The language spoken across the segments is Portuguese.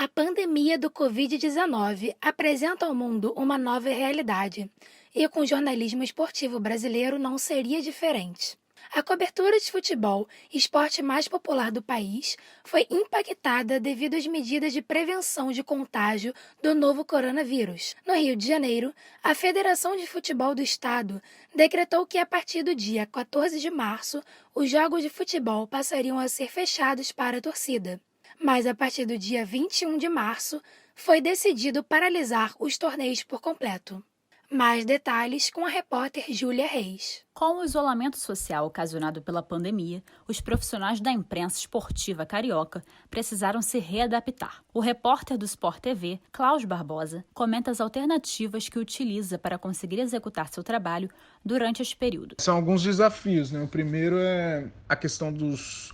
A pandemia do Covid-19 apresenta ao mundo uma nova realidade, e com o jornalismo esportivo brasileiro não seria diferente. A cobertura de futebol, esporte mais popular do país, foi impactada devido às medidas de prevenção de contágio do novo coronavírus. No Rio de Janeiro, a Federação de Futebol do Estado decretou que a partir do dia 14 de março, os jogos de futebol passariam a ser fechados para a torcida. Mas a partir do dia 21 de março, foi decidido paralisar os torneios por completo. Mais detalhes com a repórter Júlia Reis. Com o isolamento social ocasionado pela pandemia, os profissionais da imprensa esportiva carioca precisaram se readaptar. O repórter do Sport TV, Klaus Barbosa, comenta as alternativas que utiliza para conseguir executar seu trabalho durante este período. São alguns desafios, né? O primeiro é a questão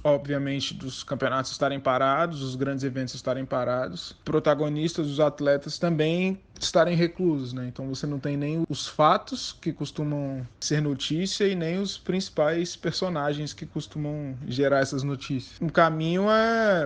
obviamente, dos campeonatos estarem parados, os grandes eventos estarem parados, protagonistas, os atletas também estarem reclusos, né? Então você não tem nem os fatos que costumam ser notícia e nem os principais personagens que costumam gerar essas notícias. Um caminho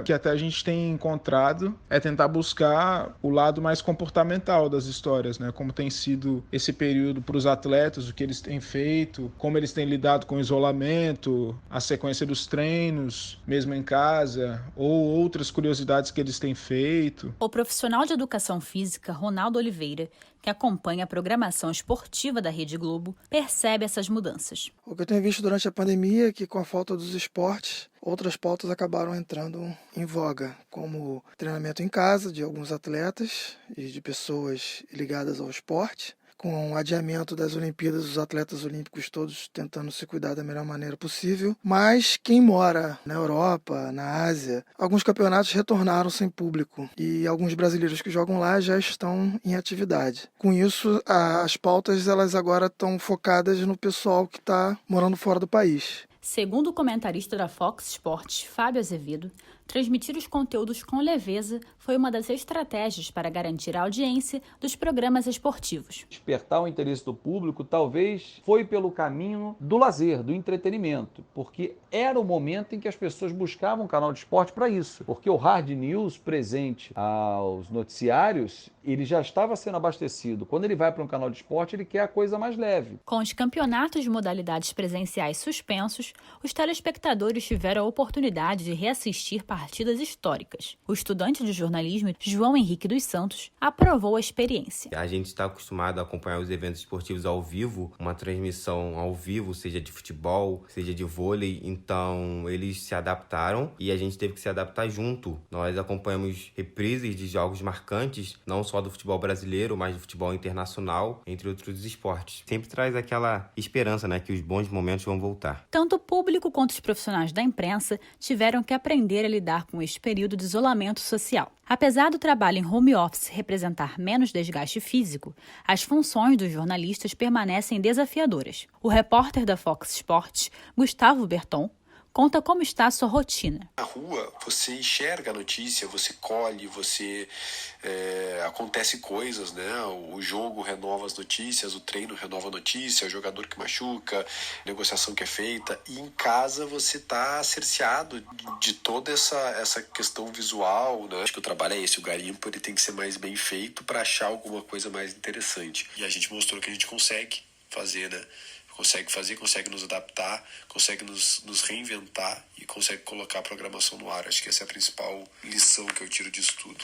que até a gente tem encontrado é tentar buscar o lado mais comportamental das histórias, né? Como tem sido esse período para os atletas, o que eles têm feito, como eles têm lidado com o isolamento, a sequência dos treinos, mesmo em casa, ou outras curiosidades que eles têm feito. O profissional de educação física, Ronaldo Oliveira, que acompanha a programação esportiva da Rede Globo, percebe essas mudanças. O que eu tenho visto durante a pandemia é que, com a falta dos esportes, outras pautas acabaram entrando em voga, como treinamento em casa de alguns atletas e de pessoas ligadas ao esporte. Com o adiamento das Olimpíadas, os atletas olímpicos todos tentando se cuidar da melhor maneira possível. Mas quem mora na Europa, na Ásia, alguns campeonatos retornaram sem público e alguns brasileiros que jogam lá já estão em atividade. Com isso, as pautas elas agora estão focadas no pessoal que está morando fora do país. Segundo o comentarista da Fox Sports, Fábio Azevedo, transmitir os conteúdos com leveza foi uma das estratégias para garantir a audiência dos programas esportivos. Despertar o interesse do público talvez foi pelo caminho do lazer, do entretenimento, porque era o momento em que as pessoas buscavam um canal de esporte para isso, porque o hard news presente aos noticiários, ele já estava sendo abastecido. Quando ele vai para um canal de esporte, ele quer a coisa mais leve. Com os campeonatos de modalidades presenciais suspensos, os telespectadores tiveram a oportunidade de reassistir partidas históricas. O estudante de jornalismo, João Henrique dos Santos, aprovou a experiência. A gente está acostumado a acompanhar os eventos esportivos ao vivo, uma transmissão ao vivo, seja de futebol, seja de vôlei, então eles se adaptaram e a gente teve que se adaptar junto. Nós acompanhamos reprises de jogos marcantes, não só do futebol brasileiro, mas do futebol internacional, entre outros esportes. Sempre traz aquela esperança, né, que os bons momentos vão voltar. Tanto o público quanto os profissionais da imprensa tiveram que aprender a lidar com este período de isolamento social. Apesar do trabalho em home office representar menos desgaste físico, as funções dos jornalistas permanecem desafiadoras. O repórter da Fox Sports, Gustavo Berton, conta como está a sua rotina. Na rua, você enxerga a notícia, você colhe, acontece coisas, né? O jogo renova as notícias, o treino renova a notícia, o jogador que machuca, negociação que é feita. E em casa você está cerceado de toda essa questão visual, né? Acho que o trabalho é esse, o garimpo ele tem que ser mais bem feito para achar alguma coisa mais interessante. E a gente mostrou que a gente consegue fazer, né? Consegue nos adaptar, consegue nos reinventar e consegue colocar a programação no ar. Acho que essa é a principal lição que eu tiro disso tudo.